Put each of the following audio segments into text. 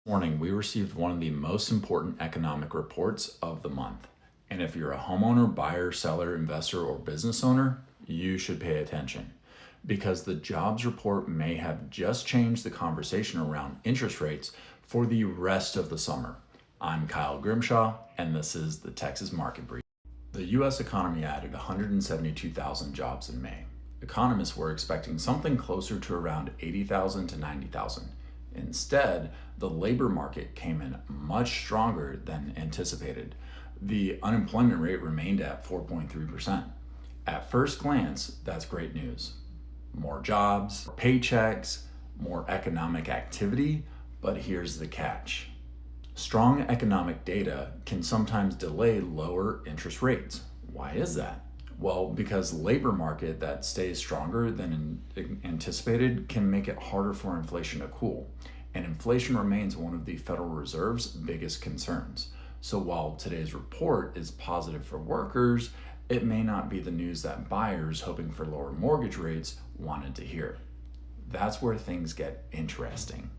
Morning, we received one of the most important economic reports of the month. And if you're a homeowner, buyer, seller, investor, or business owner, you should pay attention because the jobs report may have just changed the conversation around interest rates for the rest of the summer. I'm Kyle Grimshaw, and this is the Texas Market Brief. The U.S. economy added 172,000 jobs in May. Economists were expecting something closer to around 80,000 to 90,000. Instead, the labor market came in much stronger than anticipated. The unemployment rate remained at 4.3%. At first glance, that's great news. More jobs, more paychecks, more economic activity, but here's the catch. Strong economic data can sometimes delay lower interest rates. Why is that? Well, because labor market that stays stronger than anticipated can make it harder for inflation to cool. And inflation remains one of the Federal Reserve's biggest concerns. So while today's report is positive for workers, it may not be the news that buyers hoping for lower mortgage rates wanted to hear. That's where things get interesting.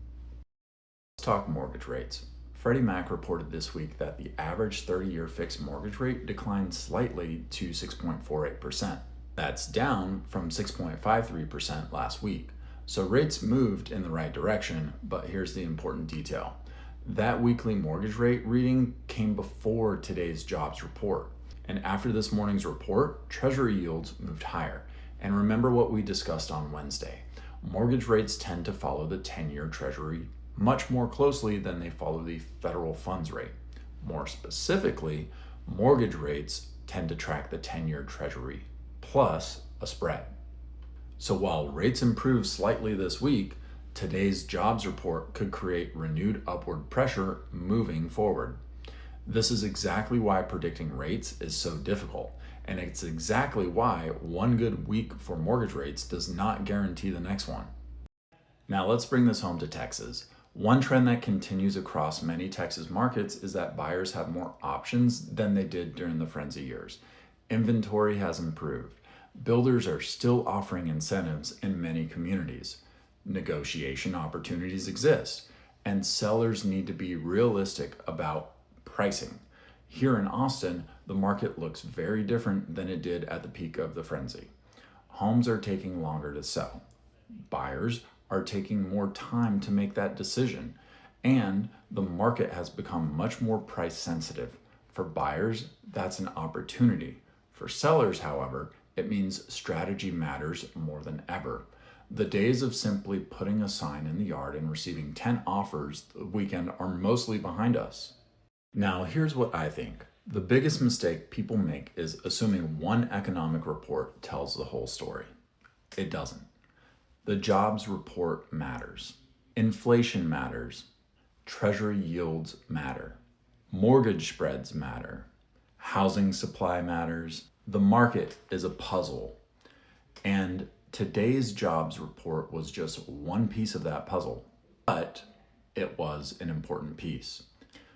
Let's talk mortgage rates. Freddie Mac reported this week that the average 30-year fixed mortgage rate declined slightly to 6.48%. That's down from 6.53% last week. So rates moved in the right direction, but here's the important detail. That weekly mortgage rate reading came before today's jobs report. And after this morning's report, Treasury yields moved higher. And remember what we discussed on Wednesday. Mortgage rates tend to follow the 10-year Treasury much more closely than they follow the federal funds rate. More specifically, mortgage rates tend to track the 10-year Treasury plus a spread. So while rates improved slightly this week, today's jobs report could create renewed upward pressure moving forward. This is exactly why predicting rates is so difficult, and it's exactly why one good week for mortgage rates does not guarantee the next one. Now let's bring this home to Texas. One trend that continues across many Texas markets is that buyers have more options than they did during the frenzy years. Inventory has improved. Builders are still offering incentives in many communities. Negotiation opportunities exist, and sellers need to be realistic about pricing. Here in Austin, the market looks very different than it did at the peak of the frenzy. Homes are taking longer to sell. Buyers are taking more time to make that decision, and the market has become much more price sensitive. For buyers, that's an opportunity. For sellers, however, it means strategy matters more than ever. The days of simply putting a sign in the yard and receiving 10 offers the weekend are mostly behind us. Now, here's what I think. The biggest mistake people make is assuming one economic report tells the whole story. It doesn't. The jobs report matters. Inflation matters. Treasury yields matter. Mortgage spreads matter. Housing supply matters. The market is a puzzle. And today's jobs report was just one piece of that puzzle, but it was an important piece.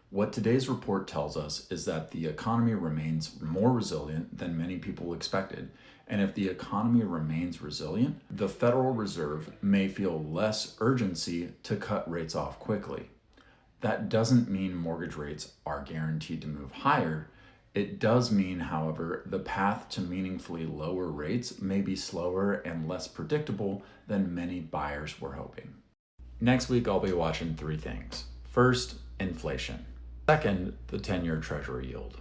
What today's report tells us is that the economy remains more resilient than many people expected. And if the economy remains resilient, the Federal Reserve may feel less urgency to cut rates off quickly. That doesn't mean mortgage rates are guaranteed to move higher. It does mean, however, the path to meaningfully lower rates may be slower and less predictable than many buyers were hoping. Next week, I'll be watching three things. First, inflation. Second, the 10-year Treasury yield.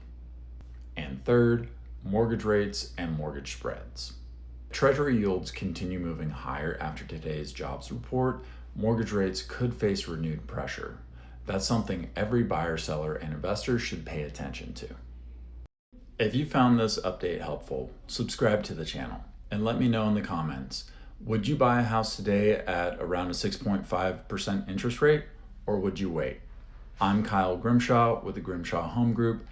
And third, mortgage rates and mortgage spreads. Treasury yields continue moving higher after today's jobs report. Mortgage rates could face renewed pressure. That's something every buyer, seller, and investor should pay attention to. If you found this update helpful, subscribe to the channel and let me know in the comments. Would you buy a house today at around a 6.5% interest rate, or would you wait? I'm Kyle Grimshaw with the Grimshaw Home Group.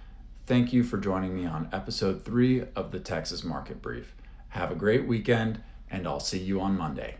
Thank you for joining me on episode 3 of the Texas Market Brief. Have a great weekend, and I'll see you on Monday.